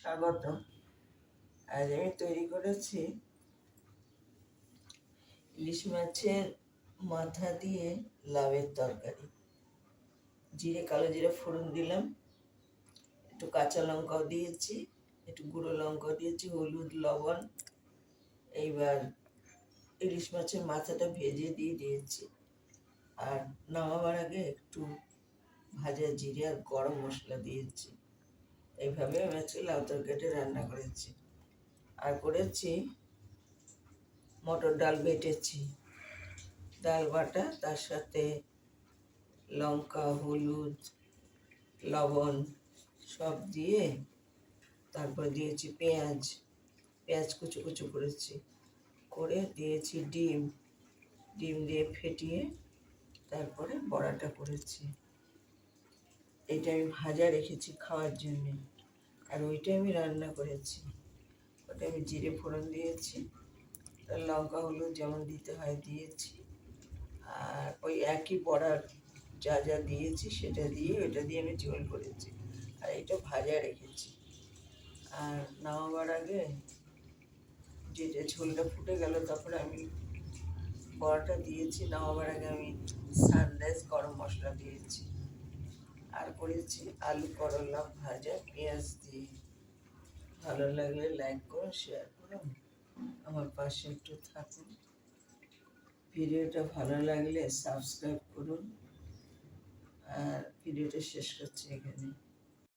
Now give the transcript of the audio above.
স্বাগত। আজ আমি তৈরি করেছি ইলিশ মাছের মাথা দিয়ে লাউয়ের তরকারি। কালো জিরে ফোড়ন দিলাম, একটু কাঁচা লঙ্কাও দিয়েছি, একটু গুঁড়ো লঙ্কাও দিয়েছি, হলুদ, লবণ। এইবার ইলিশ মাছের মাথাটা ভেজে দিয়েছি। আর নামাবার আগে একটু ভাজা জিরে আর গরম মশলা দিয়েছি। এইভাবে আমি আজকে লাউ তরকারিটা রান্না করেছি। আর করেছি মটর ডাল বেটেছি, ডাল বাটা, তার সাথে লঙ্কা, হলুদ, লবণ সব দিয়ে, তারপর দিয়েছি পেঁয়াজ কুচো কুচো করে দিয়েছি ডিম দিয়ে ফেটিয়ে তারপরে বড়াটা করেছি। এইটা আমি ভাজা রেখেছি খাওয়ার জন্য, আর ওইটা আমি রান্না করেছি। ওটা আমি জিরে ফোড়ন দিয়েছি, লঙ্কা হলুদ যেমন দিতে হয় দিয়েছি, আর ওই একই বড়ার যা যা দিয়েছি সেটা দিয়ে ওইটা দিয়ে আমি ঝোল করেছি, আর এটা ভাজা রেখেছি। আর নামাবার আগে যে ঝোলটা ফুটে গেল, তখন আমি বড়াটা দিয়েছি। নামাবার আগে আমি সানরাইজ গরম মশলা দিয়েছি। আর করেছি আলু করলা ভাজা পেঁয়াজ দিয়ে। ভালো লাগলে লাইক করুন, শেয়ার করুন, আমার পাশে একটু থাকুন। ভিডিওটা ভালো লাগলে সাবস্ক্রাইব করুন। আর ভিডিওটা শেষ করছি এখানে।